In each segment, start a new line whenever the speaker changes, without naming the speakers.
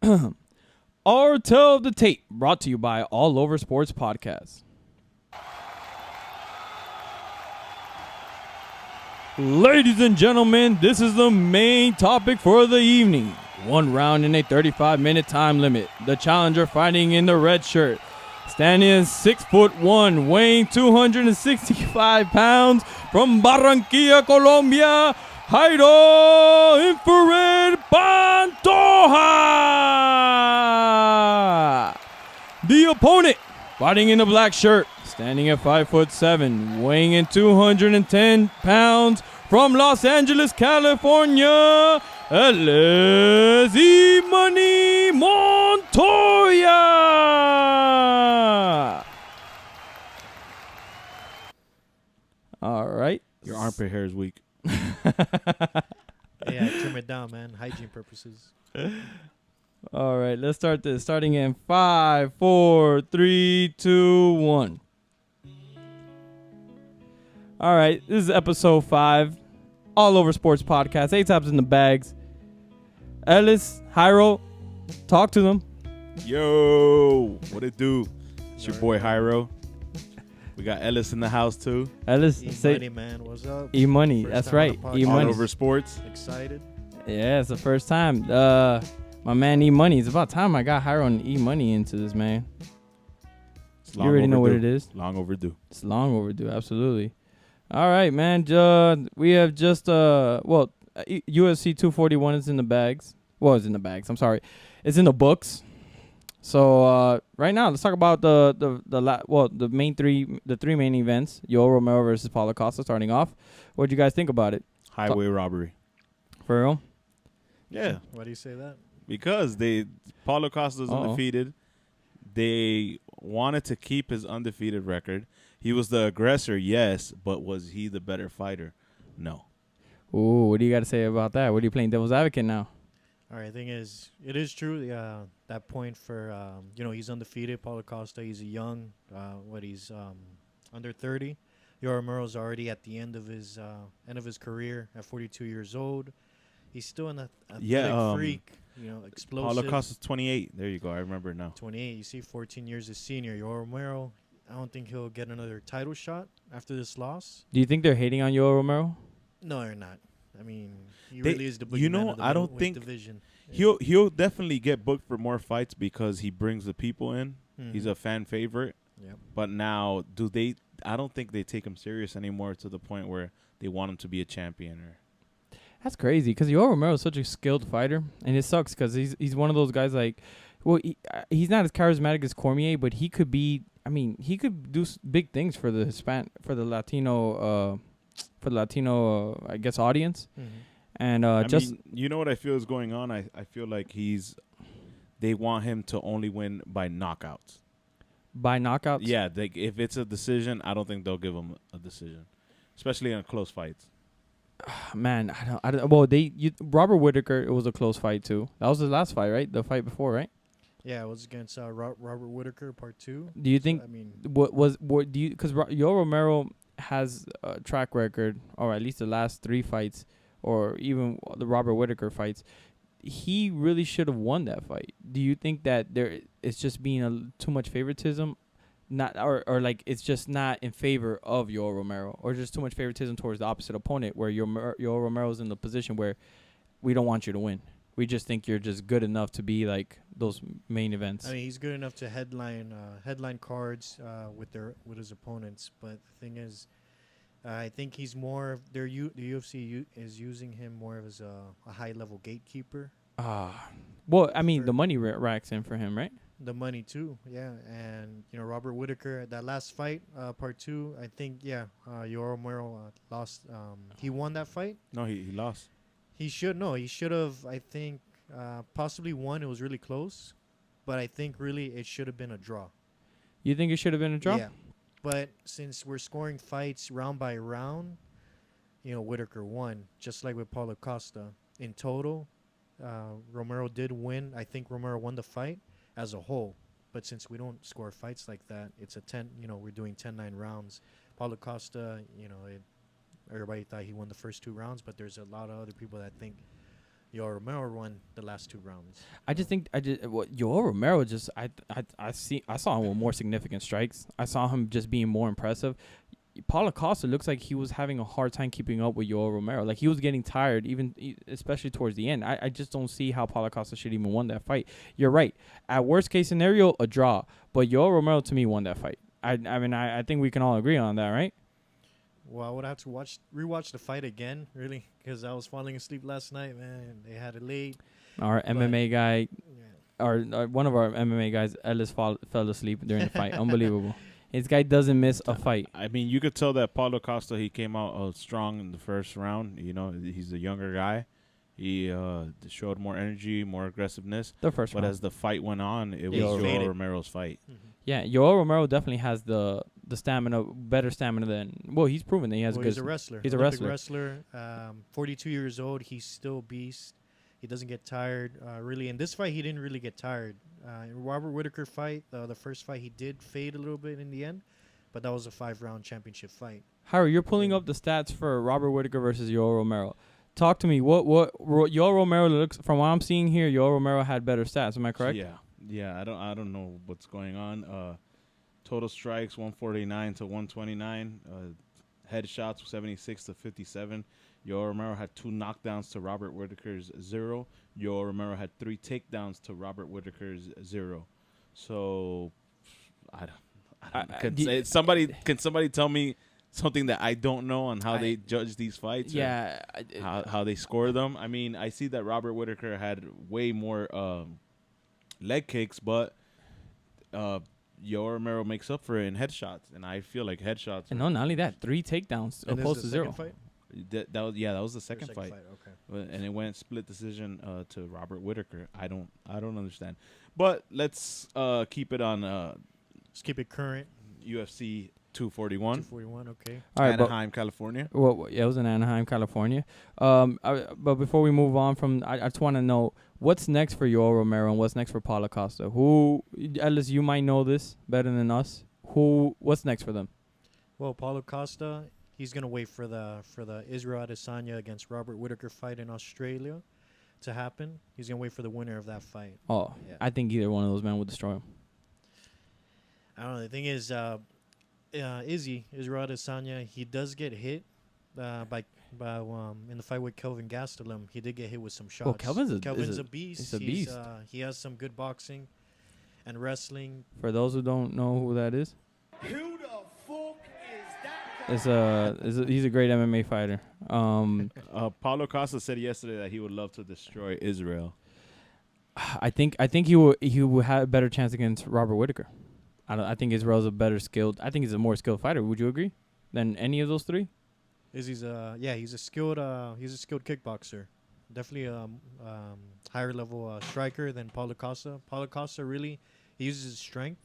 Our Tale of the Tape, brought to you by All Over Sports Podcast. Ladies and gentlemen, this is the main topic for the evening. 1 round in a 35-minute time limit. The challenger fighting in the red shirt, standing at 6'1", weighing 265 pounds, from Barranquilla, Colombia, Jairo Infrared Pantoja. The opponent, fighting in the black shirt, standing at 5'7", weighing in 210 pounds, from Los Angeles, California, Ellis E-Money Montoya. All right.
Your armpit hair is weak.
Yeah, trim it down, man. Hygiene purposes.
All right, let's start this. Starting in 5, 4, 3, 2, 1. All right, this is episode 5, All Over Sports Podcast. 8 tops in the bags. Ellis, Jairo, talk to them.
Yo, what it do? It's your boy Jairo. We got Ellis in the house too.
Ellis,
E-Money, man. What's up?
E-Money,
First
that's
time on
right.
the podcast.
E-Money.
All Over Sports.
Excited?
Yeah, it's the first time. My man E-Money. It's about time I got Jairo and E-Money into this, man. You already know what it is.
Long overdue.
It's long overdue, absolutely. All right, man. We have just UFC 241 is in the bags. Well, it's in the bags. I'm sorry, it's in the books. So right now, let's talk about the three main events. Yoel Romero versus Paulo Costa starting off. What do you guys think about it?
Highway robbery.
For real?
Yeah,
Why do you say that?
because Paulo Costa was undefeated. They wanted to keep his undefeated record. He was the aggressor, yes, but was he the better fighter? No.
Ooh, what do you got to say about that? What are you playing devil's advocate now?
All right, thing is, it is true. That point for he's undefeated. Paulo Costa, he's a young. He's under 30. Yoel Romero's already at the end of his career at 42 years old. He's still an athletic freak. Explosive.
Paulo Costa's 28. There you go. I remember it now.
28. You see, 14 years as senior. Yoel Romero, I don't think he'll get another title shot after this loss.
Do you think they're hating on Yoel Romero?
No, they're not. I mean, he really is the boogeyman of the
I don't
middleweight
think
division.
He'll definitely get booked for more fights because he brings the people in.
Mm-hmm.
He's a fan favorite.
Yep.
But now, I don't think they take him serious anymore to the point where they want him to be a champion.
That's crazy because Yoel Romero is such a skilled fighter, and it sucks because he's one of those guys like, well, he's not as charismatic as Cormier, but he could be. I mean, he could do big things for the Latino, I guess, audience.
Mm-hmm.
And
you know what I feel is going on? I feel like they want him to only win by knockouts.
By knockouts?
Yeah, if it's a decision, I don't think they'll give him a decision, especially in close fights.
Man, I don't. Well, Robert Whittaker, it was a close fight too. That was the last fight, right? The fight before, right?
Yeah, it was against Robert Whittaker, part 2.
Do you think?
I mean,
what do you? Because Yoel Romero has a track record, or at least the last 3 fights, or even the Robert Whittaker fights. He really should have won that fight. Do you think that it's just being too much favoritism, or like it's just not in favor of Yoel Romero, or just too much favoritism towards the opposite opponent, where Yoel Romero's in the position where we don't want you to win. We just think you're just good enough to be like those main events.
I mean, he's good enough to headline cards with his opponents, but the thing is, I think he's more. The UFC is using him more as a high level gatekeeper.
Well, I mean, the money racks in for him, right?
The money too, yeah. And Robert Whittaker, that last fight, part 2, I think, Yoel Romero lost. He won that fight.
No, he lost.
He should have. I think possibly won. It was really close, but I think really it should have been a draw.
You think it should have been a draw?
Yeah, but since we're scoring fights round by round, Whittaker won, just like with Paulo Costa. In total, Romero did win. I think Romero won the fight as a whole. But since we don't score fights like that, it's a 10. We're doing 10-9 rounds. Paulo Costa, everybody thought he won the first 2 rounds, but there's a lot of other people that think Yoel Romero won the last 2 rounds.
I just think Yoel Romero just I saw him with more significant strikes. I saw him just being more impressive. Paulo Costa looks like he was having a hard time keeping up with Yoel Romero. Like he was getting tired, especially towards the end. I just don't see how Paulo Costa should even won that fight. You're right. At worst case scenario, a draw. But Yoel Romero to me won that fight. I mean I think we can all agree on that, right?
Well, I would have to rewatch the fight again, really, because I was falling asleep last night, man. They had it late.
Our MMA guy,
Yeah.
or one of our MMA guys, Ellis, fell asleep during the fight. Unbelievable. This guy doesn't miss a fight.
I mean, you could tell that Paulo Costa, he came out strong in the first round. You know, he's a younger guy. He showed more energy, more aggressiveness.
The first
But
round.
as the fight went on, it was
Yoel
Yoel Romero's fight.
Mm-hmm.
Yeah, Yoel Romero definitely has the stamina, better stamina than. Well, he's proven that he has good.
He's a wrestler.
He's a
Olympic
wrestler.
42 years old. He's still a beast. He doesn't get tired. Really, in this fight, he didn't really get tired. In Robert Whittaker fight, the first fight, he did fade a little bit in the end, but that was a 5-round championship fight.
Harry, you're pulling up the stats for Robert Whittaker versus Yoel Romero. Talk to me. What Yoel Romero looks, from what I'm seeing here, Yoel Romero had better stats. Am I correct?
Yeah. I don't know what's going on. Total strikes 149 to 129. Headshots 76 to 57. Yoel Romero had 2 knockdowns to Robert Whittaker's 0. Yoel Romero had 3 takedowns to Robert Whittaker's 0. So can somebody tell me something that I don't know on how they judge these fights?
Yeah.
How they score them? I mean, I see that Robert Whittaker had way more leg kicks, but Yoel Romero makes up for it in headshots, and I feel like headshots.
And no, not only that, 3 takedowns
And
opposed to
this is the
0.
second fight?
That was the second fight.
Okay.
And it went split decision to Robert Whittaker. I don't understand. But let's keep it on
Let's keep it current.
UFC 241.
241, okay.
All right,
Anaheim, California.
Well, yeah, it was in Anaheim, California. But before we move on from, I just want to know what's next for Yoel Romero and what's next for Paulo Costa. Ellis, you might know this better than us. What's next for them?
Well, Paulo Costa, he's gonna wait for the Israel Adesanya against Robert Whittaker fight in Australia to happen. He's gonna wait for the winner of that fight.
Oh,
Yeah.
I think either one of those men would destroy him.
I don't know. The thing is, Israel Adesanya, he does get hit by in the fight with Kelvin Gastelum. He did get hit with some shots.
Well, Kelvin's
a beast.
He's a beast.
He has some good boxing and wrestling.
For those who don't know who that is,
Who the fuck is that guy?
he's a great MMA fighter.
Paulo Costa said yesterday that he would love to destroy Israel.
I think he will have a better chance against Robert Whittaker. I think Israel's a better skilled. I think he's a more skilled fighter. Would you agree? Than any of those 3?
He's a skilled kickboxer. Definitely a higher level striker than Paulo Costa. Paulo Costa really, he uses his strength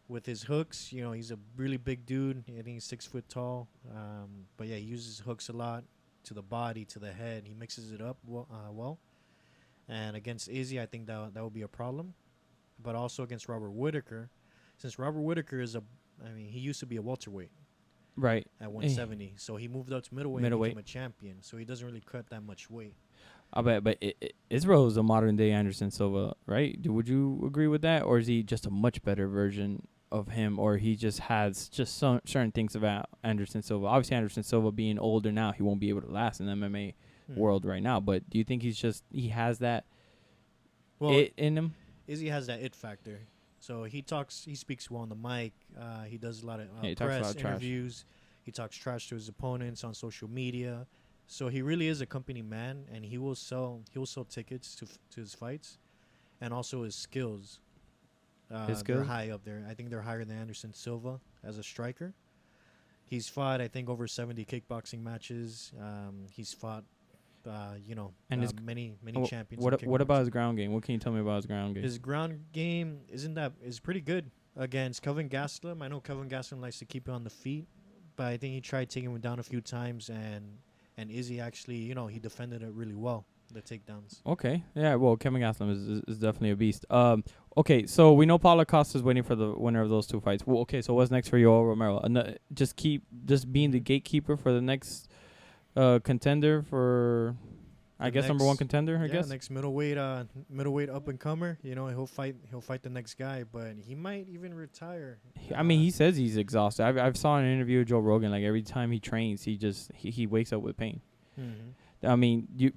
with his hooks. You know, he's a really big dude. I think he's 6 foot tall. But yeah, he uses hooks a lot to the body, to the head. He mixes it up well. And against Izzy, I think that would be a problem. But also against Robert Whittaker, since Robert Whittaker he used to be a welterweight.
Right.
At 170. So he moved up to middleweight and became a champion. So he doesn't really cut that much weight.
But Israel is a modern day Anderson Silva, right? Would you agree with that? Or is he just a much better version of him? Or he just has just some certain things about Anderson Silva? Obviously, Anderson Silva being older now, he won't be able to last in the MMA world right now. But do you think he has that it in him?
Izzy has that it factor. So he speaks well on the mic. He does a lot of press interviews. He talks trash to his opponents on social media. So he really is a company man, and he will sell tickets to his fights, and also his skills. They're high up there. I think they're higher than Anderson Silva as a striker. He's fought, I think, over 70 kickboxing matches. He's fought, many champions.
What about his ground game? What can you tell me about his ground game?
His ground game is pretty good against Kelvin Gastelum. I know Kelvin Gastelum likes to keep it on the feet, but I think he tried taking him down a few times, and Izzy actually, he defended it really well, the takedowns.
Okay, yeah. Well, Kelvin Gastelum is definitely a beast. Okay, so we know Paulo Costa is waiting for the winner of those 2 fights. Well, okay, so what's next for Yoel Romero? Just being the gatekeeper for the next contender for. I guess number one contender. I guess.
Next middleweight up and comer. You know, he'll fight the next guy, but he might even retire.
I mean, he says he's exhausted. I've saw an interview with Joe Rogan. Like every time he trains, he wakes up with pain.
Mm-hmm.
I mean, you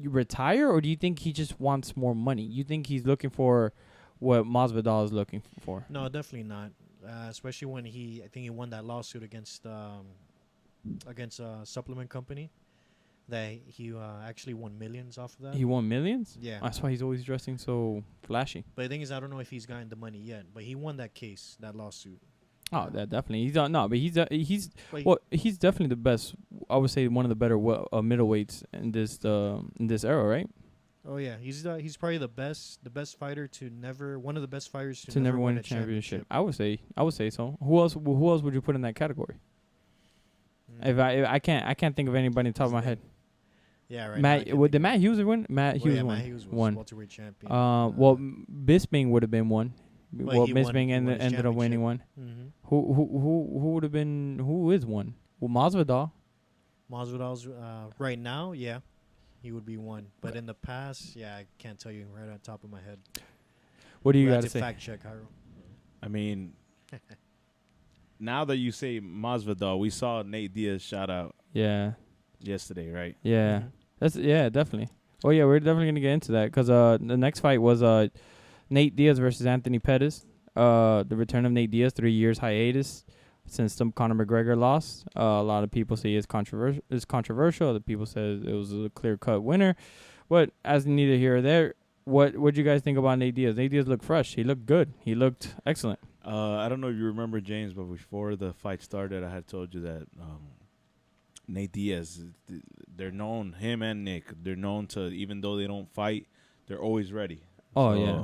retire, or do you think he just wants more money? You think he's looking for what Masvidal is looking for?
No, definitely not. Especially when I think he won that lawsuit against a supplement company. That he actually won millions off of that.
He won millions?
Yeah.
That's why he's always dressing so flashy.
But the thing is, I don't know if he's gotten the money yet. But he won that case, that lawsuit.
Oh, that definitely. He's no, but he's definitely the best. I would say one of the better middleweights in this era, right?
Oh yeah, he's probably the best fighter one of the best fighters
to never win a championship. I would say so. Who else would you put in that category? If I can't think of anybody on top of my head.
Yeah, right.
Did Matt Hughes win? Matt Hughes won.
Welterweight champion.
Well, Bisping would have been one.
Well,
Bisping ended up winning one.
Mm-hmm.
Who would have been? Who is one? Well, Masvidal.
Masvidal's right now, yeah, he would be one. But in the past, yeah, I can't tell you right on top of my head.
What do you got to say?
Fact check, Jairo.
I mean, now that you say Masvidal, we saw Nate Diaz shout out.
Yeah.
Yesterday, right?
Yeah.
Mm-hmm.
That's definitely. Oh yeah, we're definitely gonna get into that because the next fight was Nate Diaz versus Anthony Pettis. The return of Nate Diaz, 3 years hiatus since Conor McGregor lost. A lot of people say it's controversial. Other people said it was a clear-cut winner. But as neither here or there, what do you guys think about Nate Diaz? Nate Diaz looked fresh. He looked good. He looked excellent.
I don't know if you remember, James, but before the fight started, I had told you that Nate Diaz, they're known, him and Nick, they're known to, even though they don't fight, they're always ready.
Oh, yeah.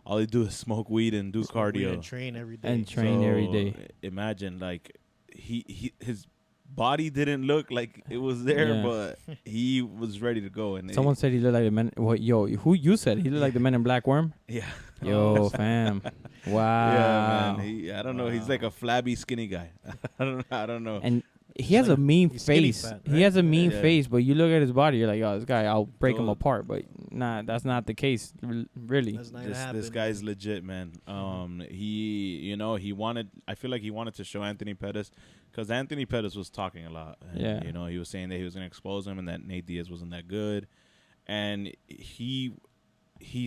All they do is smoke weed and do cardio.
And train every day.
Every day.
Imagine, like, his body didn't look like it was there, but he was ready to go. And
someone said he looked like the men. What? Yo, who you said he looked like the Men in Black Worm?
Yeah.
Yo, fam. Wow.
Yeah, man. I don't know. He's like a flabby, skinny guy. I don't know.
And he has a mean face.
Fat, right?
He has a mean face, but you look at his body, you're like, oh, this guy, I'll break him apart. But nah, that's not the case, really.
This guy's legit, man. He wanted. I feel like he wanted to show Anthony Pettis, because Anthony Pettis was talking a lot. And, he was saying that he was going to expose him and that Nate Diaz wasn't that good, and he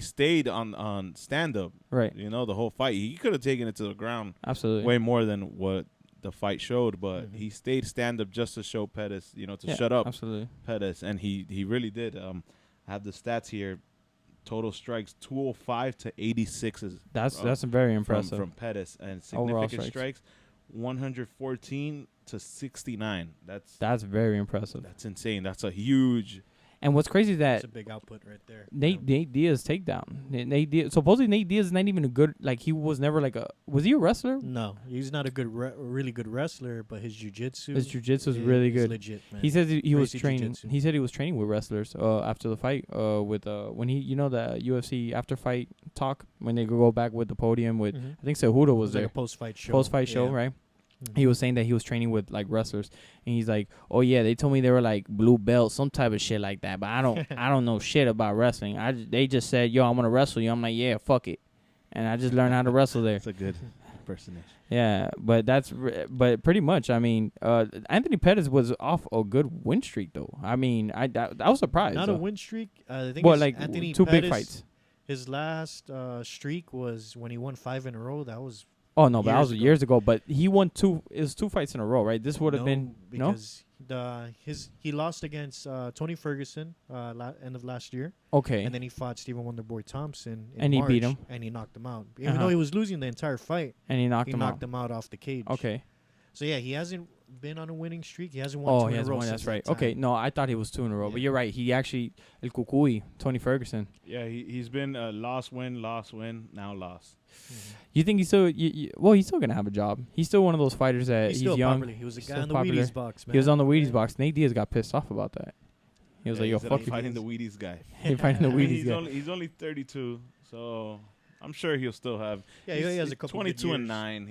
stayed on stand up.
Right.
The whole fight. He could have taken it to the ground.
Absolutely.
Way more than what the fight showed, but he stayed stand up just to show Pettis, to shut up.
Absolutely.
Pettis, and he really did. I have the stats here. Total strikes 205 to 86 is
that's very impressive
from Pettis, and significant strikes 114 to 69. That's
very impressive.
That's insane. That's a huge.
And what's crazy is that
that's a big output right there.
Nate Diaz takedown. Nate Diaz, supposedly Nate Diaz is not even a good, like, he was never like a, was he a wrestler?
No, he's not a really good wrestler, but his jiu-jitsu
is really good.
Legit, man.
He says he was training.
Jiu-jitsu.
He said he was training with wrestlers after the fight with when he the UFC after fight talk when they go back with the podium with I think Cejudo was there.
Like a post-fight show.
Right? He was saying that he was training with like wrestlers, and he's like, "Oh yeah, they told me they were like blue belt, some type of shit like that, but I don't know shit about wrestling. They just said, yo, I'm gonna wrestle you. I'm like, yeah, fuck it, and I just learned how to wrestle there.
That's a good impersonation.
Yeah, but but pretty much, I mean, Anthony Pettis was off a good win streak though. I mean, I was surprised.
Not a win streak. I think
like
Anthony
two
Pettis,
big fights.
His last streak was when he won 5 in a row. That was.
Oh no, but that was years ago. But he won two fights in a row, right? This would have been
because he lost against Tony Ferguson end of last year.
Okay,
and then he fought Stephen Wonderboy Thompson in
and
March,
he beat him,
and he knocked him out. Even though he was losing the entire fight,
and he knocked him out
off the cage.
Okay,
so yeah, he hasn't been on a winning streak. He hasn't won 2 in a row.
That's right. Okay, no, I thought he was 2 in a row, but you're right. He actually El Cucuy, Tony Ferguson.
Yeah, he's been loss win, now loss.
You think he's still? He's still gonna have a job. He's still one of those fighters that he's young.
Popular. He was a guy on the Wheaties box, man.
He was on the Wheaties box. Nate Diaz got pissed off about that. He was like, "Yo, fuck you."
Fighting the Wheaties guy.
He's fighting the Wheaties guy.
He's only 32, so I'm sure he'll still have.
Yeah, he has a couple.
22 and 9.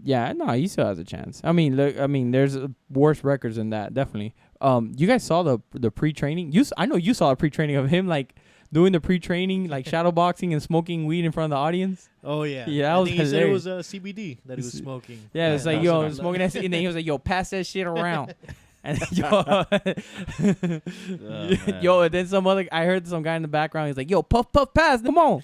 Yeah, no, he still has a chance. I mean, look, there's worse records than that, definitely. You guys saw the pre-training? I know you saw a pre-training of him like doing the pre-training, like shadow boxing and smoking weed in front of the audience.
Oh yeah,
Yeah, that
I
was
think he said it was
hilarious.
CBD that he was smoking.
Yeah, it's like,
that's
yo,
what I
smoking that shit, and then he was like, yo, pass that shit around. And yo, and then I heard some guy in the background. He's like, "Yo, puff, puff, pass, come on."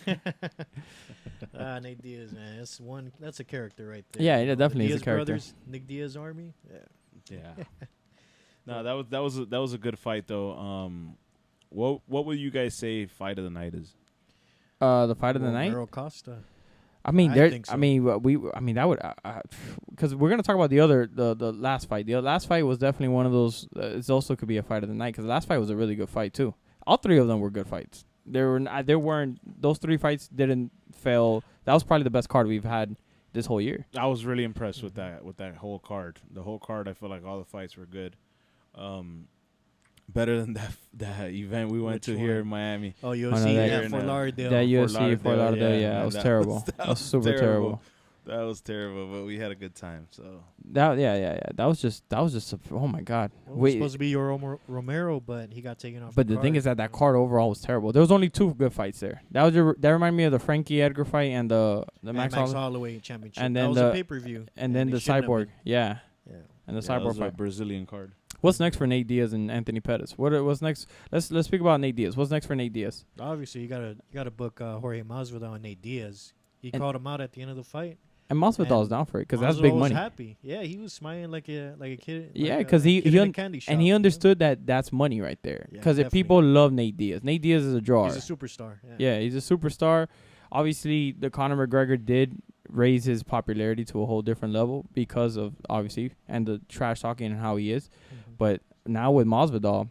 Nate Diaz, man, that's a character right there.
Yeah,
You
it
know,
definitely
the
is a
Diaz
character.
Brothers, Nick Diaz Army. Yeah.
Yeah. No, that was a good fight though. What would you guys say fight of the night is?
The fight of the night.
Romero Costa.
I mean,
I think so.
that would, because we're gonna talk about the last fight. The last fight was definitely one of those. It also could be a fight of the night because the last fight was a really good fight too. All three of them were good fights. There weren't those three fights didn't fail. That was probably the best card we've had this whole year.
I was really impressed with that whole card. The whole card, I feel like all the fights were good. Better than that event we went to here in Miami.
Oh, UFC,
no, that-
yeah, Fort Lauderdale.
That UFC Fort Lauderdale, yeah,
man,
it was terrible. That was super terrible.
That was terrible, but we had a good time. So
That was just oh my god.
Well, it was supposed to be your Romero, but he got taken off.
But the thing is that card overall was terrible. There was only two good fights there. That reminded me of the Frankie Edgar fight and the Max
Holloway championship.
and
that
then
was
the
a pay-per-view.
and then the Cyborg, yeah, and the
that
Cyborg
was a
fight.
Brazilian card.
What's next for Nate Diaz and Anthony Pettis? What's next? Let's speak about Nate Diaz. What's next for Nate Diaz?
Obviously, you gotta book Jorge Masvidal and Nate Diaz. He called him out at the end of the fight.
And Masvidal's down for it because that's big
was
money.
Happy, yeah, he was smiling like a kid.
Yeah,
like
because
a kid in a
he
candy shop,
and he
you know?
understood that that's money right there.
Yeah,
Because if
definitely.
people love Nate Diaz is a drawer.
He's a superstar.
Yeah, he's a superstar. Obviously, the Conor McGregor did raise his popularity to a whole different level because of obviously and the trash talking and how he is.
Mhm.
But now with Masvidal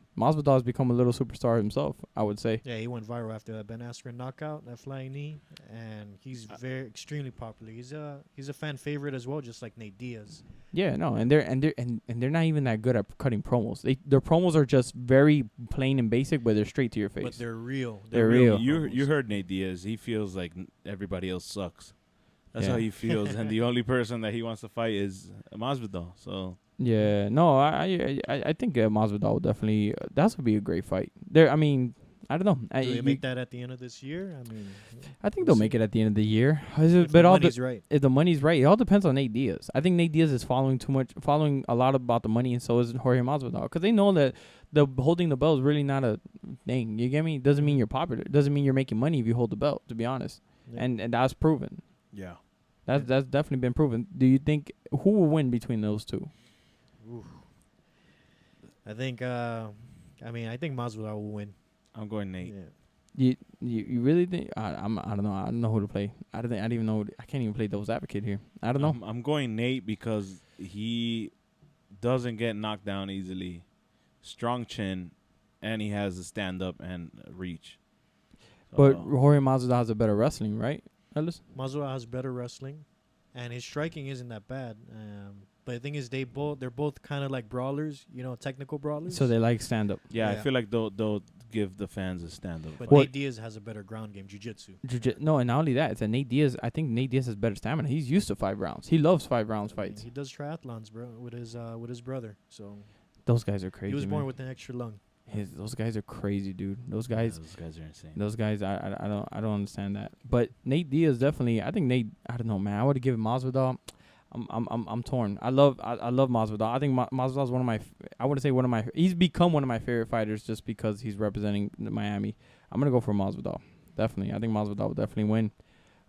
has become a little superstar himself, I would say.
Yeah, he went viral after that Ben Askren knockout, that flying knee, and he's extremely popular. He's a fan favorite as well, just like Nate Diaz.
Yeah, no, and they're not even that good at cutting promos. Their promos are just very plain and basic, but they're straight to your face.
But they're real.
They're real.
You heard Nate Diaz. He feels like everybody else sucks. That's
Yeah.
how he feels, and the only person that he wants to fight is Masvidal. So
Yeah, no, I think Masvidal would definitely that would be a great fight. I don't know.
Do they make that at the end of this year?
I think they'll make it at the end of the year.
If
But
the
all
money's right.
if the money's right, it all depends on Nate Diaz. I think Nate Diaz is following a lot about the money, and so is Jorge Masvidal, because they know that the holding the belt is really not a thing. You get me? It doesn't mean you're popular. It doesn't mean you're making money if you hold the belt. To be honest,
Yeah.
and that's proven.
yeah,
That's definitely been proven. Do you think who will win between those two?
Oof. I think I think Masvidal will win.
I'm going Nate.
Yeah.
You really think? I don't know. I don't know who to play. I don't even know. I can't even play devil's advocate here. I don't know.
I'm going Nate because he doesn't get knocked down easily. Strong chin, and he has a stand up and reach.
But
So,
Jorge Masvidal has a better wrestling, right, Ellis?
Masvidal has better wrestling, and his striking isn't that bad. But the thing is, they're both kind of like brawlers, technical brawlers.
So they like stand up.
yeah, I
Yeah.
feel like they'll give the fans a stand up.
But
What-
Nate Diaz has a better ground game, jiu-jitsu.
No, and not only that, it's a Nate Diaz. I think Nate Diaz has better stamina. He's used to 5 rounds. He loves 5 rounds fights.
He does triathlons, bro, with his brother. So
Those guys are crazy.
he was born
man.
with an extra lung.
Those guys are crazy, dude. Those
Yeah,
guys.
those guys are insane.
Those guys, I don't understand that. But Nate Diaz definitely. I think Nate. I don't know, man. I would have given Masvidal. I'm torn. I love Masvidal. I think Masvidal is one of my. I wouldn't say one of my. He's become one of my favorite fighters just because he's representing Miami. I'm gonna go for Masvidal. Definitely. I think Masvidal will definitely win.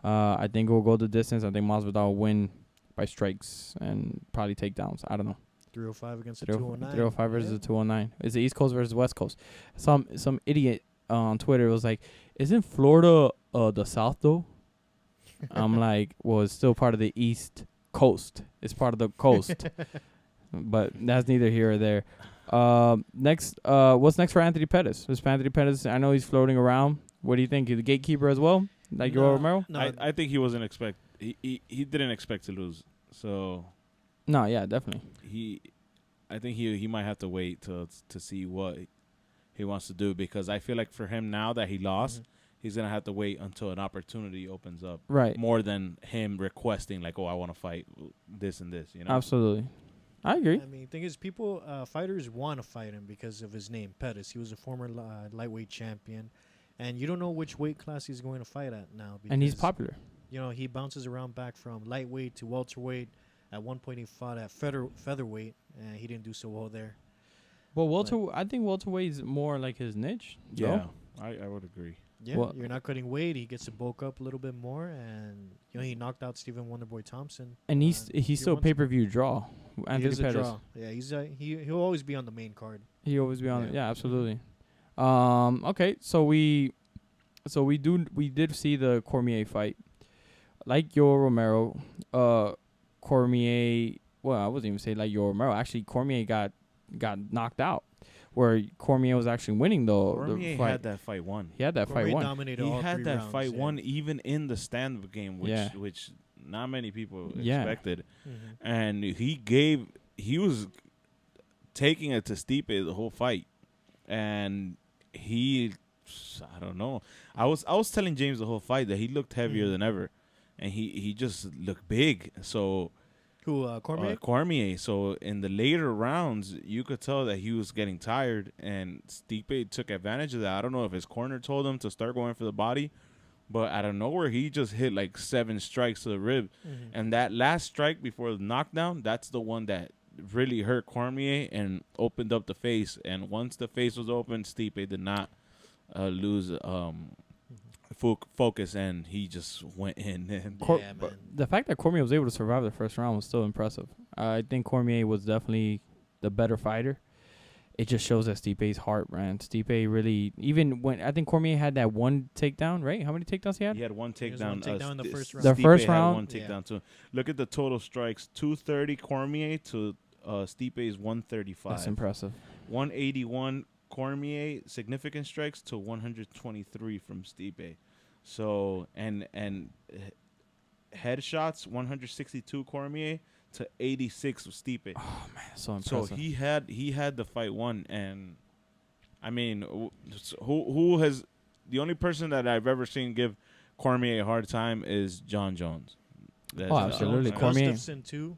I think we'll go the distance. I think Masvidal will win by strikes and probably takedowns. I don't know.
305 against the
305
209.
versus
Yeah.
the 209. It's the East Coast versus West Coast. Some idiot on Twitter was like, "Isn't Florida the South though?" I'm like, "Well, it's still part of the East Coast. It's part of the coast." But that's neither here or there. Next, what's next for Anthony Pettis? Anthony Pettis, I know he's floating around. What do you think? He's the gatekeeper as well, like Yoel Romero?
No,
I think he wasn't expect. He didn't expect to lose. So
No, yeah, definitely.
I think he might have to wait to see what he wants to do, because I feel like for him now that he lost, he's gonna have to wait until an opportunity opens up.
Right.
More than him requesting like, oh, I want to fight this and this. You know.
Absolutely. I agree.
I mean, thing is, fighters want to fight him because of his name, Pettis. He was a former lightweight champion, and you don't know which weight class he's going to fight at now.
And he's
because,
popular.
You know, he bounces around back from lightweight to welterweight. At one point, he fought at featherweight, and he didn't do so well there.
Well, I think welterweight is more like his niche.
Yeah, I would agree.
Yeah,
Well,
you're not cutting weight. He gets to bulk up a little bit more, and you know he knocked out Stephen Wonderboy Thompson.
And he's still a
wants-
pay-per-view draw.
He
Anthony
is a
Pettis.
draw. Yeah, he'll always be on the main card.
He always be on it.
Yeah.
Yeah, absolutely. Okay, so we did see the Cormier fight. Like Yoel Romero, Cormier. Well, I wasn't even say like Yoel Romero. Actually, Cormier got knocked out, where Cormier was actually winning the
Cormier
fight.
had that fight won.
He had that
Cormier
fight won.
dominated
He
all
had
3
that
rounds,
fight
yeah.
won even in the stand-up game, which not many people
Yeah.
expected.
Mhm.
And he was taking it to Stipe the whole fight, and I don't know. I was telling James the whole fight that he looked heavier than ever, and he just looked big. So
Who, Cormier?
Cormier. So in the later rounds, you could tell that he was getting tired, and Stipe took advantage of that. I don't know if his corner told him to start going for the body, but out of nowhere, he just hit like 7 strikes to the rib.
Mhm.
And that last strike before the knockdown, that's the one that really hurt Cormier and opened up the face. And once the face was open, Stipe did not lose focus, and he just went in. And
Yeah, man.
The fact that Cormier was able to survive the first round was still impressive. I think Cormier was definitely the better fighter. It just shows that Stipe's heart, man. Stipe really, even when I think Cormier had that one takedown, right? How many takedowns he had?
he had one
He has
takedown.
one takedown in the first round.
The
Stipe
first
had
round?
one takedown too. Look at the total strikes: 230 Cormier to Stipe's 135.
That's impressive.
181 Cormier significant strikes to 123 from Stipe. So and headshots 162 Cormier to 86 of Stipe.
Oh man, so
So
impressive.
he had the fight won, and I mean, who has the only person that I've ever seen give Cormier a hard time is John Jones.
Oh, absolutely.
Jones,
Cormier.
Gustafsson too.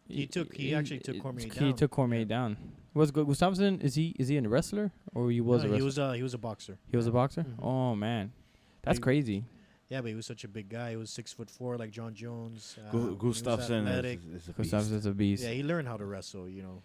He actually took Cormier
He
down.
took Cormier
Yeah.
down. Was Gustafsson? Is he a wrestler or he was a
No,
wrestler?
he was a boxer.
He was a boxer.
Mhm.
Oh man, that's
He-
crazy.
Yeah, but he was such a big guy. He was 6'4", like John Jones. He was
Gustafsson
athletic.
is a beast.
Gustafsson's a beast.
Yeah, he learned how to wrestle. You know.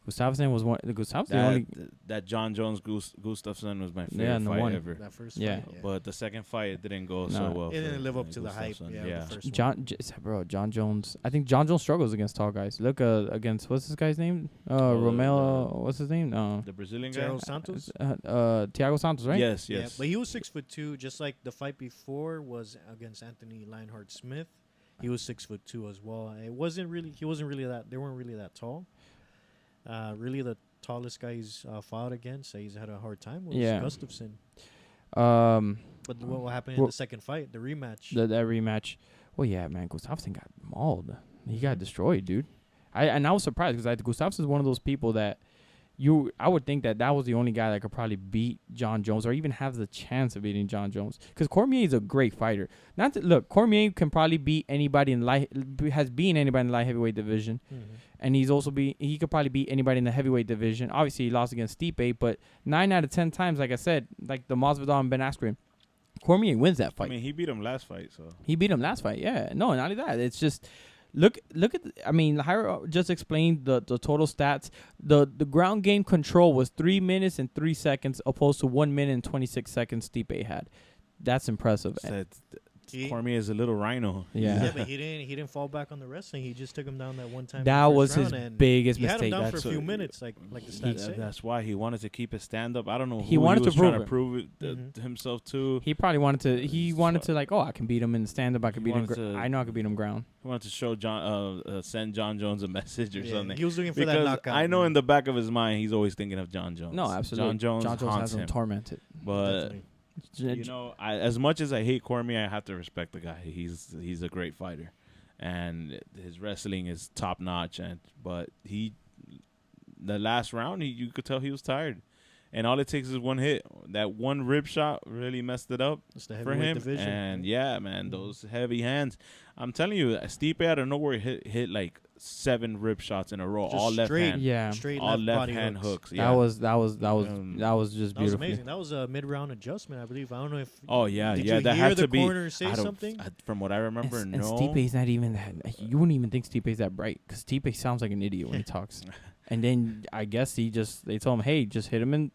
Gustafsson was one. Gustafsson only.
That John Jones Gustafsson was my favorite
Yeah, and the
fight
one.
ever.
That first
Yeah.
fight.
But the second fight, it didn't go so
No.
well.
It didn't
for,
live up to the hype.
Gustafsson.
Yeah, the first one.
John Jones. I think John Jones struggles against tall guys. Look against what's this guy's name? Romelo. What's his name?
The Brazilian guy.
Gerald Santos.
Thiago Santos, right?
Yes,
Yeah,
yes.
but he was 6'2", just like the fight before was against Anthony Lionheart Smith. He was 6'2" as well. He wasn't really that. They weren't really that tall. Really, the tallest guy he's fought against, he's had a hard time was Gustafsson. But what happened in the second fight, the rematch?
That rematch. Well, yeah, man, Gustafsson got mauled. He got destroyed, dude. I was surprised because Gustafsson is one of those people that I would think that was the only guy that could probably beat John Jones or even have the chance of beating John Jones. Because Cormier is a great fighter. Cormier can probably beat anybody has beaten anybody in the light heavyweight division.
Mhm.
And he could probably beat anybody in the heavyweight division. Obviously, he lost against Stipe, but 9 out of 10 times, like I said, like the Masvidal and Ben Askren, Cormier wins that
I
fight.
mean, he beat him last fight, so.
He beat him last fight, yeah. No, not only that. It's just look at. Jairo just explained the total stats. The ground game control was 3 minutes and 3 seconds, opposed to 1 minute and 26 seconds Stipe had. That's impressive.
Cormier is a little rhino.
Yeah.
But he didn't fall back on the wrestling. He just took him down that one time. in
That
the first
was his
round, and
biggest
he had him
mistake.
down
That's
for a few minutes, like the stats say.
That's why he wanted to keep his stand up. I don't know.
He
Who
wanted
was
to
trying
prove
to
it.
prove it
Mhm.
to himself too.
He probably wanted to. He wanted to like, oh, I can beat him in the stand up. I can
He
beat him.
wanted to-
I know I can beat him ground.
He wanted to show send John Jones a message or
Yeah,
something.
he was looking for that
Because
knockout.
I know
man.
in the back of his mind he's always thinking of John Jones.
No, absolutely.
John Jones haunts
has him
him.
tormented.
But
Definitely.
you know, as much as I hate Cormier, I have to respect the guy. He's a great fighter, and his wrestling is top notch. But the last round, you could tell he was tired, and all it takes is one hit. That one rib shot really messed it up
It's the
for
heavyweight
him.
division.
And yeah, man, those heavy hands. I'm telling you, Stipe out of nowhere hit like 7 rib shots in a row,
Just
all left
straight.
hand,
Yeah.
Straight
all
left
left
body
hand
hooks.
hooks. Yeah.
That was just
That was
beautiful.
amazing. That was a mid-round adjustment, I believe. I don't know if.
Oh yeah,
Did
yeah.
you
That
hear
had
the
to be.
corner say
I don't-
something?
From what I remember,
And
no.
Stipe's not even that. You wouldn't even think Stipe's that bright because Stipe sounds like an idiot when he talks. And then I guess they told him, hey, just hit him in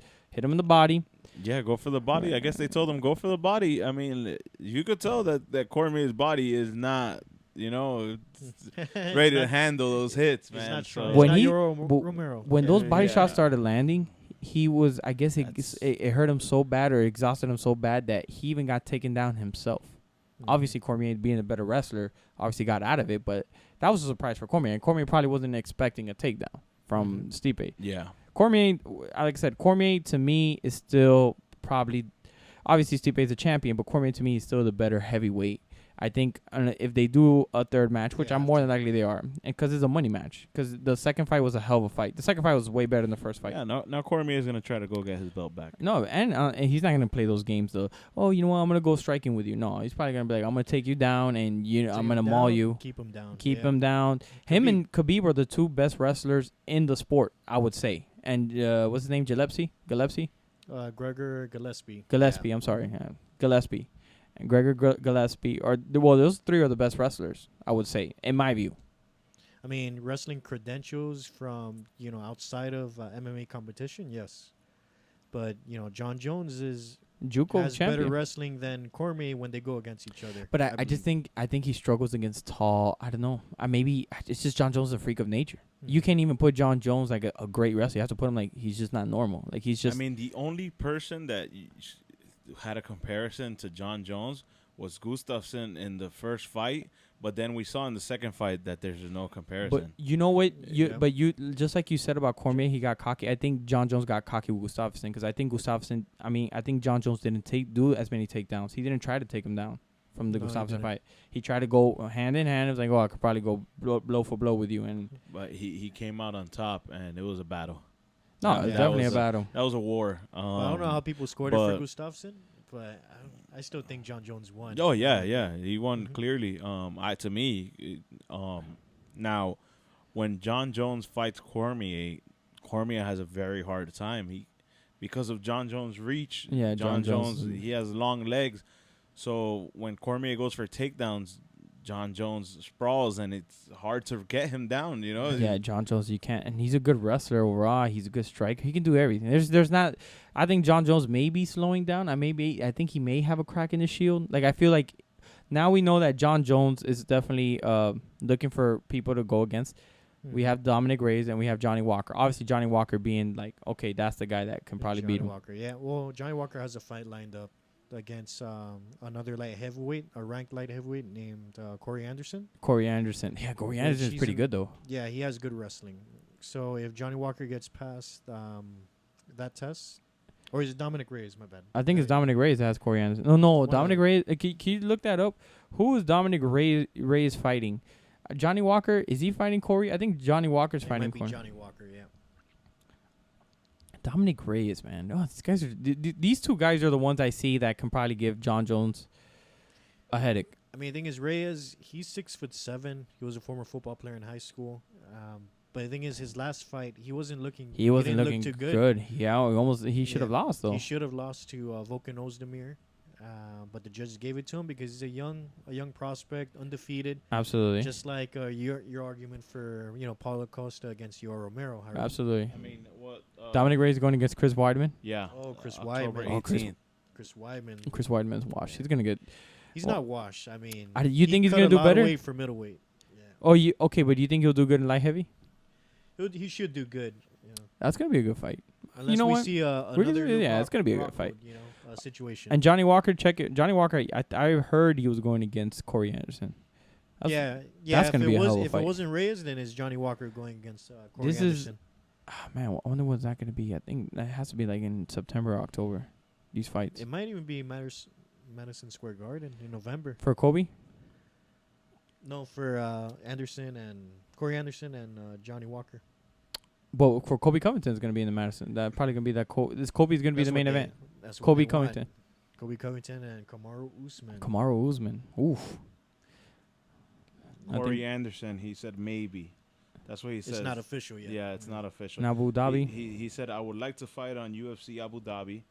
the body.
Yeah, go for the body. I guess they told him go for the body. I mean, you could tell that Cormier's body is not, ready to handle those hits,
He's
man.
not
So-
strong.
When
It's not
he-
Romero.
When those body
Yeah.
shots started landing, he was, I guess
That's-
it hurt him so bad or exhausted him so bad that he even got taken down himself.
Mhm.
Obviously, Cormier, being a better wrestler, obviously got out of it, but that was a surprise for Cormier. And Cormier probably wasn't expecting a takedown from Stipe.
yeah.
Cormier, like I said, Cormier to me is still probably, obviously Stipe is a champion, but Cormier to me is still the better heavyweight. I think if they do a third match, which
Yeah,
I'm
have
more
to.
than likely they are, and because it's a money match, because the second fight was a hell of a fight. The second fight was way better than the first fight.
Yeah, now Cormier is going to try to go get his belt back.
No, and he's not gonna play those games though. Oh, you know what? I'm gonna go striking with you. No, he's probably gonna be like, I'm gonna take you down, and I'm gonna maul you,
Keep him down.
keep
yeah.
him down. Him
Khabib.
and Khabib are the two best wrestlers in the sport, I would say. And what's his name? Gillespie.
Gregor Gillespie.
Gillespie. I'm sorry, Gillespie, and Gregor Gillespie those three are the best wrestlers, I would say, in my view.
I mean, wrestling credentials from outside of MMA competition, yes, but John Jones
JUCO
has
champion.
better wrestling than Cormier when they go against each other.
But I just
believe.
think he struggles against tall. I don't know. Maybe it's just John Jones is a freak of nature.
Mhm.
You can't even put John Jones like a great wrestler. You have to put him like he's just not normal. Like he's just.
I mean, the only person that had a comparison to John Jones was Gustafsson in the first fight, but then we saw in the second fight that there's no comparison.
but you know what?
Yeah.
But you just like you said about Cormier, he got cocky. I think John Jones got cocky with Gustafsson because I think Gustafsson. I think John Jones didn't do as many takedowns. He didn't try to take him down from the
No, he
Gustafsson
didn't.
fight. He tried to go hand in hand. It was like, oh, I could probably go blow for blow with you, and
But he came out on top, and it was a battle.
no,
Yeah,
it's
that
definitely a
was
battle.
That was a war.
I don't know how people scored it
but-
for Gustafsson, but I still think John Jones won.
Oh yeah, he won
Mhm.
clearly. Now, when John Jones fights Cormier, Cormier has a very hard time. Because of John Jones' reach.
Yeah,
John
John Jones-
Jones. He has long legs, so when Cormier goes for takedowns, John Jones sprawls, and it's hard to get him down.
Yeah, John Jones, you can't, and he's a good wrestler overall. He's a good striker. He can do everything. There's not. I think John Jones may be slowing down. I think he may have a crack in his shield. Like I feel like now we know that John Jones is definitely looking for people to go against. We have Dominic Reyes and we have Johnny Walker. Obviously, Johnny Walker being like, okay, that's the guy that can probably
Johnny
beat him.
Walker. Yeah, well, Johnny Walker has a fight lined up against another light heavyweight, a ranked light heavyweight named Corey Anderson.
Corey Anderson. Yeah, Corey
Which
Anderson's
he's
pretty
in-
good though.
Yeah, he has good wrestling. So if Johnny Walker gets past that test, or is it Dominic Reyes? My bad.
I think it's Dominic Reyes that has Corey Anderson. No,
One of
Dominic
them.
Reyes. Can you look that up? Who is Dominic Reyes fighting? Johnny Walker, is he fighting Corey? I think Johnny Walker's
It
fighting
might be
Corey.
Johnny Walker. Yeah.
Dominic Reyes, man. Oh, these guys are. These two guys are the ones I see that can probably give John Jones a headache.
I mean, the thing is, Reyes, he's 6'7". He was a former football player in high school. But the thing is, his last fight, he wasn't looking.
He wasn't
didn't
looking
look too good.
Yeah, he should have
Yeah.
lost though.
He should have lost to Volkan Ozdemir, but the judges gave it to him because he's a young prospect, undefeated.
Absolutely,
Just like your argument for Paulo Costa against Yoel Romero. Jairo.
absolutely.
I mean, what?
Dominic Reyes going against Chris Weidman.
Yeah.
Oh, Chris
October
Weidman.
Oh, Chris-
18th.
Chris Weidman.
Chris Weidman's washed. He's gonna get.
He's
Well,
not washed. I mean,
you
he
think he's
cut
gonna
a
do
lot of
better?
weight for middleweight. Yeah,
Oh, but do you think he'll do good in light heavy?
he should do good.
That's gonna be a good fight.
Unless
know
we
what?
see
We're gonna-
another
yeah, it's gonna be a good
Rockwood,
fight.
situation.
And Johnny Walker, check it. Johnny Walker, I heard he was going against Corey Anderson. That's-
yeah.
that's
If
gonna be a hell of a
if
fight.
it wasn't Reyes, then it's Johnny Walker going against Corey
This is-
Anderson.
Ah, man, I wonder what's that gonna be. I think that has to be like in September or October. These fights
It might even be Madison Square Garden in November.
for Kobe.
No, for Anderson and Corey Anderson and Johnny Walker.
But for Kobe Covington's gonna be in the Madison. That probably gonna be that. This Kobe's gonna be the main event.
That's what
Kobe
they want.
Covington.
Kobe Covington and Kamaru Usman.
Kamaru Usman. Oof. I
Corey
think
Anderson, he said maybe. That's what he said.
It's not official yet.
Yeah, it's not official.
in Abu Dhabi.
He said, I would like to fight on UFC Abu Dhabi.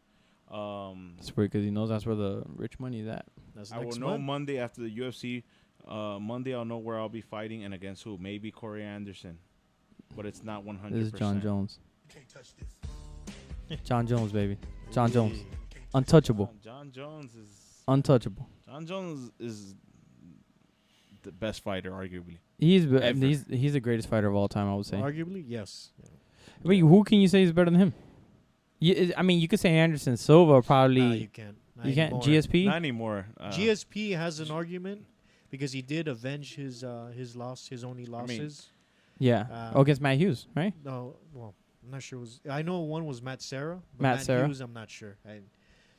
It's weird because he knows that's where the rich money is at.
That's
I will
next
know
month.
Monday after the UFC. Monday I'll know where I'll be fighting and against who. Maybe Corey Anderson. But it's not 100%.
This is John Jones.
Can't touch this.
John Jones, baby. John Jones.
Yeah.
Untouchable.
John Jones is...
Untouchable.
John Jones is the best fighter, arguably.
He's
Ever.
he's the greatest fighter of all time, I would say.
Arguably, yes.
Wait, who can you say is better than him? I mean, you could say Anderson Silva probably.
Nah, you can't. Not
you can't.
anymore.
GSP.
Not anymore.
GSP has an argument because he did avenge his loss, his only losses.
Yeah.
Uh,
Against Matt Hughes, right?
No, well, I'm not sure. I know one was Matt Serra. But
Matt Serra.
Hughes, I'm not sure.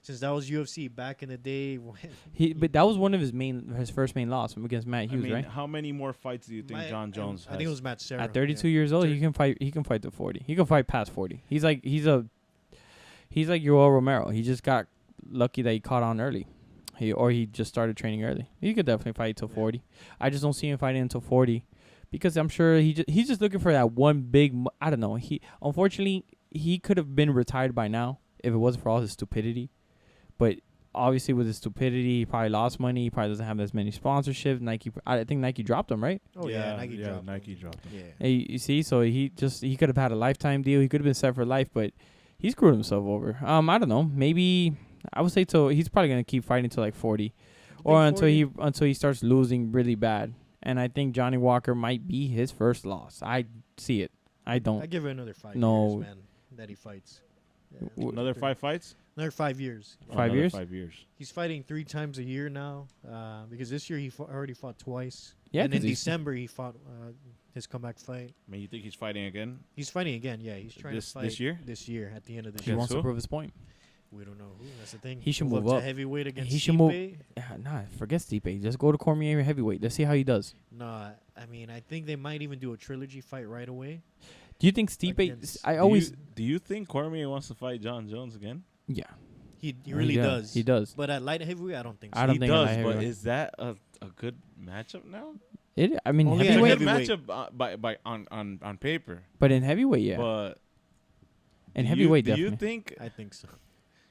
Since that was UFC back in the day.
But that was one of his first main loss against Matt
I
Hughes,
mean,
right?
how many more fights do you think John Jones
I
has?
think it was Matt Serra.
At 32 years old, he can fight. He can fight to 40. He can fight past 40. He's like Yoel Romero. He just got lucky that he caught on early. He just started training early. He could definitely fight till 40. I just don't see him fighting until 40 because I'm sure he's just looking for that one big. I don't know. Unfortunately he could have been retired by now if it wasn't for all his stupidity. But obviously with his stupidity, he probably lost money. He probably doesn't have as many sponsorships. I think Nike dropped him, right?
Oh yeah, Nike dropped.
Nike dropped him.
Yeah.
Hey, you see, so he could have had a lifetime deal. He could have been set for life, but he screwed himself over. I don't know. Maybe I would say he's probably gonna keep fighting till like 40, or until he starts losing really bad. And I think Johnny Walker might be his first loss. I see it. I don't.
I give it another 5
No.
years, man, that he fights. Yeah,
Another 5 fights?
Another 5 years.
Oh,
5
another
years?
5 years.
He's fighting 3 times a year now because this year he already fought twice.
Yeah,
and in
'cause he's-
December he fought his comeback fight.
I mean, you think he's fighting again?
He's fighting again. Yeah, he's trying
This-
to fight
this year?
This year at the end of the
He
year.
wants to
who?
prove his point.
We don't know who. That's the thing.
He should move
to
up.
heavyweight against
He should move.
Stipe.
Forget Stipe. Just go to Cormier heavyweight. Let's see how he does.
No, I mean I think they might even do a trilogy fight right away.
Do you think Stipe?
Against-
I always.
Do you think Cormier wants to fight John Jones again?
Yeah.
He really does.
He does.
But at light heavyweight, I don't think so.
I don't
He
think
does,
light
but
heavyweight.
is that a good matchup now?
I mean,
Only
It's
at
a
heavyweight.
good
heavyweight.
matchup on paper.
But in heavyweight, yeah.
But
In
do
heavyweight,
do
definitely.
you think
I think so.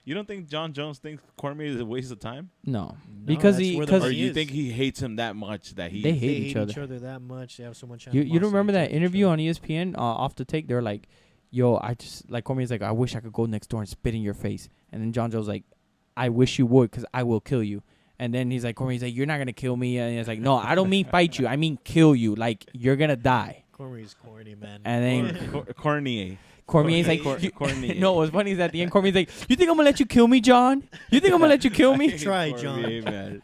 you don't think John Jones thinks Cormier is a waste of time,
No,
No,
because
that's
he
where the
because
or
money
you
is.
think he hates him that much that he?
They
They
hate
hate
each other.
that much. They have so much.
you don't
animosity
remember that
towards each
interview
other.
on ESPN off the take? They're like, "Yo, I just like Cormier's like, I wish I could go next door and spit in your face." And then John Jones like, "I wish you would, cause I will kill you." And then he's like, Cormier's like, "You're not gonna kill me." And he's like, "No, I don't mean fight you. I mean kill you. Like you're gonna die."
Cormier's corny, man.
And then
Cormier.
Cormier's like,
Cormier.
"No, what's funny is at the end, Cormier's like, you think I'm gonna let you kill me, John? You think I'm gonna let you kill
I
me?"
hate
Try,
Cormier,
John.
man.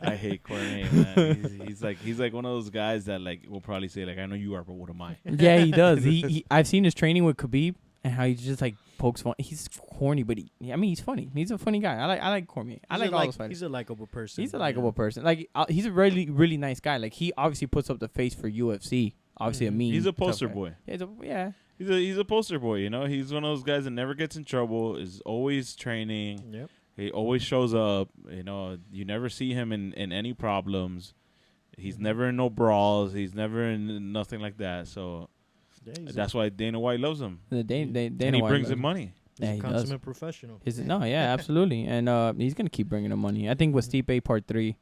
I hate Cormier, man. He's like one of those guys that like will probably say like, "I know you are, but what am I?"
Yeah, he does. I've seen his training with Khabib and how he just like pokes fun. He's corny, but he's funny. He's a funny guy. I like Cormier. I like all those fighters.
He's a likable person.
He's a likable person. Like he's a really really nice guy. Like he obviously puts up the face for UFC. Obviously a mean.
He's a
tough
poster
guy.
boy.
Yeah.
He's a poster boy. You know, he's one of those guys that never gets in trouble. Is always training.
Yep.
He always shows up. You know, you never see him in any problems. He's never in no brawls. He's never in nothing like that. So
Yeah, he's
that's why Dana White loves him.
They
And he brings him money.
he's
Yeah,
a
he does.
consummate professional.
Yeah, absolutely. And he's gonna keep bringing him money. I think with Stipe Part 3,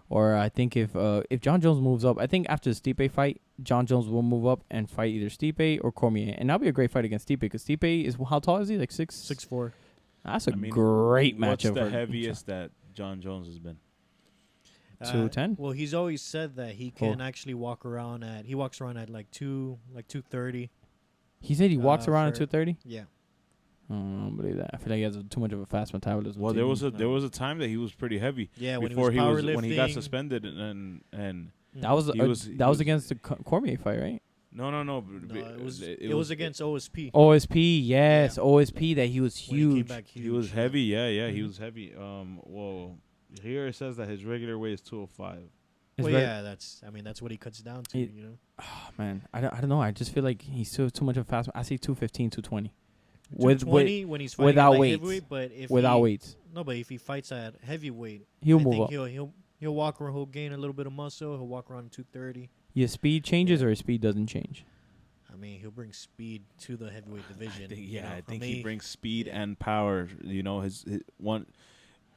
or I think if John Jones moves up, I think after the Stipe fight, John Jones will move up and fight either Stipe or Cormier, and that'll be a great fight against Stipe because Stipe is how tall is he? Like 6'4". That's a great
What's
matchup.
the
for
heaviest that John Jones has been?
210?
Well, he's always said that he can actually walk around at. He walks around at like 230.
He said he walks around at
for-
230.
Yeah.
I don't believe that. I feel like he has too much of a fast metabolism.
Well,
too.
there was a time that he was pretty heavy.
Yeah, when
before
he was
when he got
powerlifting.
suspended and
that was
he was- he
that was
was-
against the Cormier fight, right?
no.
No, it was against OSP.
OSP, yes,
Yeah.
OSP. That he was
when he came
huge.
back
He was
huge.
heavy. Yeah, he
Mhm.
was heavy. Well, here it says that his regular weight is 205.
It's
Well,
very-
yeah, that's what he cuts down to,
It-
you know.
Oh, man, I don't know. I just feel like he's too much of a fast. I see 215, 220. With
220 when he's fighting
without
at light
weights.
heavyweight, but if
without
he,
weights.
No, but if he fights at heavyweight,
He'll
I
move
think
up.
he'll walk around. He'll gain a little bit of muscle. He'll walk around 230.
His speed changes
Yeah.
or his speed doesn't change.
I mean, he'll bring speed to the heavyweight division.
I think he brings speed and power. You know, his one.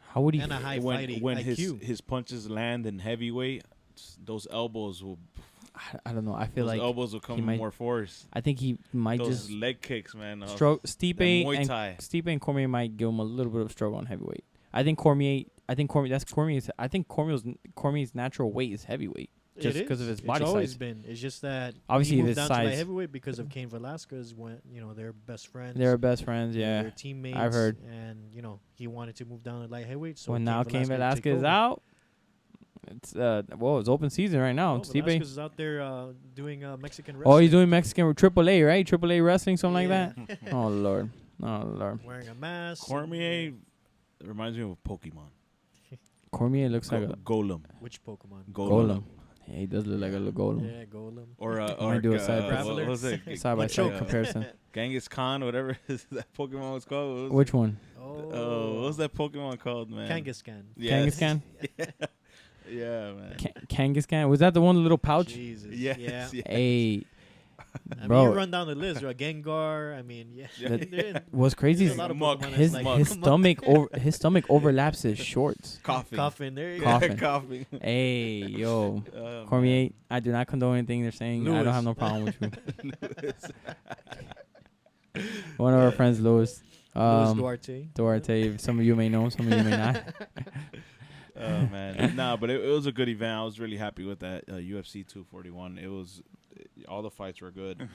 How would he?
And a high
when
fighting
when
IQ.
his punches land in heavyweight, those elbows will
I don't know. I feel like
elbows will come
he
with
might-
more force.
I think he might
Those
just
leg kicks, man.
stroke
that
Stipe
Muay Thai.
and Cormier might give him a little bit of struggle on heavyweight. I think Cormier. That's Cormier's. I think Cormier's natural weight is heavyweight. Just
It
because
is.
of his body
It's always
size.
been. It's just that
Obviously,
he
his
moved down to light
size.
heavyweight because of Cain Velasquez. When they're best friends.
They're best friends. Yeah.
They're teammates.
I've heard.
And he wanted to move down to light heavyweight. So
When now Cain
would take
Velasquez is
over.
out, it's it's open season right now.
Oh,
Stipe.
Velasquez is out there doing Mexican wrestling.
Oh, he's doing Mexican AAA, right? AAA wrestling, something
Yeah.
like that. Oh Lord.
Wearing a mask.
Cormier reminds me of a Pokemon.
Cormier looks like a
Golem.
Which Pokemon?
golem. Yeah, he does look like a little golem.
Yeah, Golem.
Or
Might do a side
what was it?
Side by side
Like,
comparison.
Genghis Khan, whatever that Pokemon was called. What was
Which one?
what was that Pokemon called, man?
Kangaskhan.
Yes.
Kangaskhan?
Yeah, man.
Kangaskhan? Was that the one with the little pouch?
Jesus.
Yes,
Yeah.
yes.
Hey,
I mean,
bro.
you run down the list, right? Gengar. I mean, yeah.
Yeah.
What's crazy
There's
is
a lot of
Muck.
Pokemon
his
that's like
his stomach his stomach overlaps his shorts.
Coughing.
Coughing. There you go.
Coughing.
Coughing.
Hey, yo,
Oh,
Cormier,
man.
I do not condone anything they're saying. I don't
Lewis.
have no problem with you. One of our friends, Louis.
Luis Duarte.
Duarte. Some of you may know, some of you may not.
Oh man, nah, but it was a good event. I was really happy with that UFC 241. It was all the fights were good.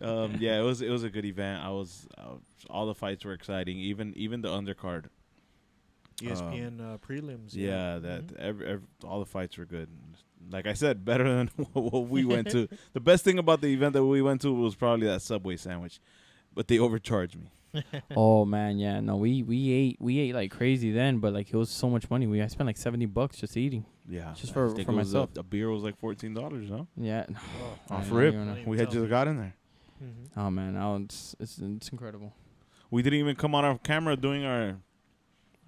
Yeah, it was a good event. All the fights were exciting. Even the undercard.
ESPN prelims.
Yeah, that
Mhm.
every all the fights were good. Like I said, better than what we went to. The best thing about the event that we went to was probably that Subway sandwich, but they overcharged me.
Oh man, yeah, no, we ate like crazy then, but like it was so much money. I spent like $70 just eating.
Yeah,
Just
I
for
think it was
myself.
A beer was like $14, no?
Yeah.
Oh,
Off
I
rip.
don't even know.
We had just got in there.
Mhm.
Oh man, it's incredible.
We didn't even come on our camera doing our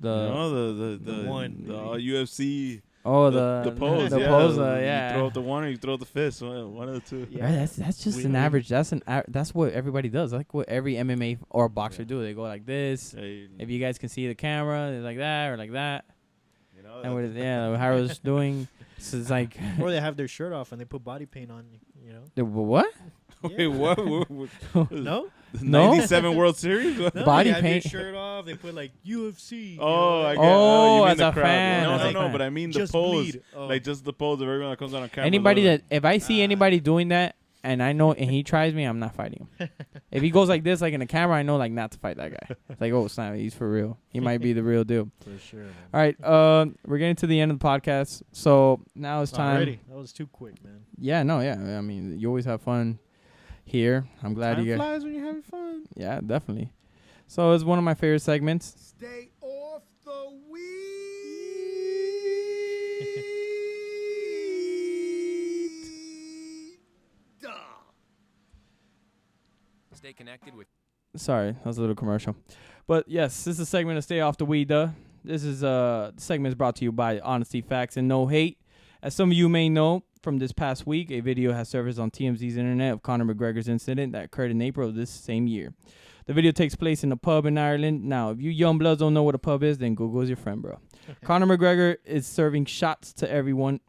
The
the
one.
UFC
the
pose.
the
yeah.
pose,
You
yeah.
throw up the one or you throw up the fist. One of the two.
Yeah.
Right, that's just
We-
an
we-
average. That's what everybody does. Like what every MMA or boxer do. They go like this.
Hey,
If you guys can see the camera, they're like that or like that.
you know,
And what Jairo's doing. So it's like
Or they have their shirt off and they put body paint on.
what?
wait, what?
No.
The
No?
97 World Series? What?
No,
Body
they have
paint.
Their shirt off. They put like UFC.
Oh, I get.
Oh,
you mean
as
the
a
crowd.
fan,
No,
as
no,
a
no.
fan.
But I mean the
Just
pose,
bleed. Oh.
like just the pose of everyone that comes on camera.
Anybody
look.
that if I see anybody doing that and I know and he tries me, I'm not fighting him. If he goes like this, like in the camera, I know like not to fight that guy. It's like, oh snap, he's for real. He might be the real deal.
For sure. Man.
All right, we're getting to the end of the podcast, so now it's time.
Already. That was too quick, man.
Yeah, no, yeah. I mean, you always have fun here. I'm glad
Time
you guys.
flies when you're having fun.
Yeah, definitely. So it's one of my favorite segments.
Stay off the weed.
Stay connected with
Sorry, that was a little commercial. But yes, this is a segment of Stay Off the Weed, Duh. This is the segment is brought to you by Honesty, Facts, and No Hate. As some of you may know, from this past week, a video has surfaced on TMZ's internet of Conor McGregor's incident that occurred in April of this same year. The video takes place in a pub in Ireland. Now, if you young bloods don't know what a pub is, then Google is your friend, bro. Conor McGregor is serving shots to everyone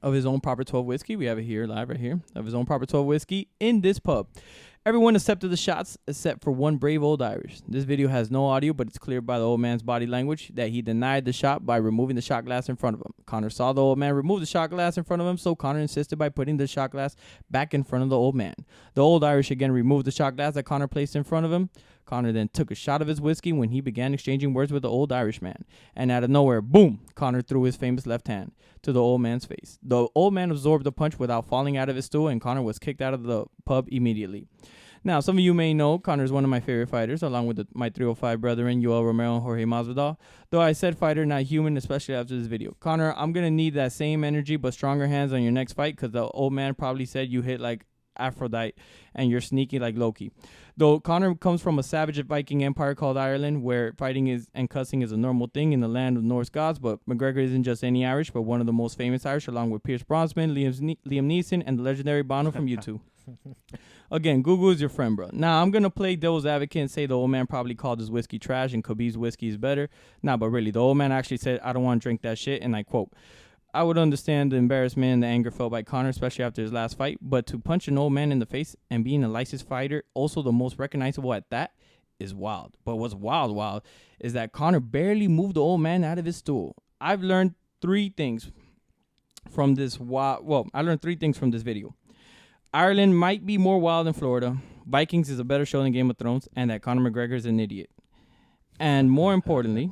of his own proper 12 whiskey. We have it here, live right here, of his own proper 12 whiskey in this pub. Everyone accepted the shots except for one brave old Irish. This video has no audio, but it's clear by the old man's body language that he denied the shot by removing the shot glass in front of him. Conor saw the old man remove the shot glass in front of him, so Conor insisted by putting the shot glass back in front of the old man. The old Irish again removed the shot glass that Conor placed in front of him. Conor then took a shot of his whiskey when he began exchanging words with the old Irishman. And out of nowhere, boom, Conor threw his famous left hand to the old man's face. The old man absorbed the punch without falling out of his stool, and Conor was kicked out of the pub immediately. Now, some of you may know Conor is one of my favorite fighters, along with my 305 brethren, Yoel Romero and Jorge Masvidal. Though I said fighter, not human, especially after this video. Conor, I'm going to need that same energy but stronger hands on your next fight because the old man probably said you hit like Aphrodite and you're sneaky like Loki. Though Conor comes from a savage Viking empire called Ireland, where fighting is and cussing is a normal thing in the land of Norse gods, but McGregor isn't just any Irish, but one of the most famous Irish, along with Pierce Brosnan, Liam Neeson, and the legendary Bono from U2. Again, Google is your friend, bro. Now, I'm going to play devil's advocate and say the old man probably called his whiskey trash and Khabib's whiskey is better. Nah, but really, the old man actually said, I don't want to drink that shit, and I quote, I would understand the embarrassment and the anger felt by Conor, especially after his last fight, but to punch an old man in the face and being a licensed fighter, also the most recognizable at that, is wild. But what's wild is that Conor barely moved the old man out of his stool. I've learned three things from this video. Ireland might be more wild than Florida. Vikings is a better show than Game of Thrones, and that Conor McGregor is an idiot. And more importantly,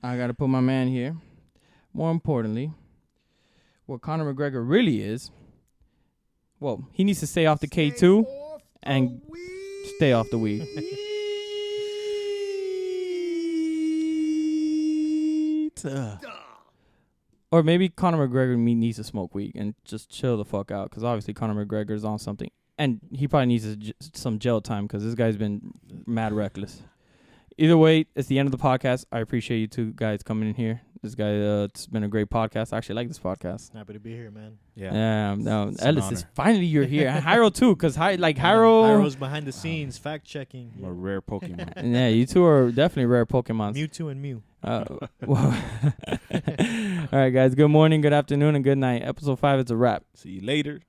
I got to put my man here. More importantly, what Conor McGregor really is, well, he needs to stay off the K2 and stay off the weed. Or maybe Conor McGregor needs to smoke weed and just chill the fuck out, because obviously Conor McGregor is on something. And he probably needs some jail time because this guy's been mad reckless. Either way, it's the end of the podcast. I appreciate you two guys coming in here. This guy, it's been a great podcast. I actually like this podcast.
Happy to be here, man.
Yeah. No, Ellis is finally you're here. And Jairo too, because
Jairo's behind the scenes, fact checking.
A rare Pokemon.
Yeah, you two are definitely rare Pokemons.
Mewtwo and Mew.
All right, guys. Good morning, good afternoon, and good night. Episode 5 is a wrap.
See you later.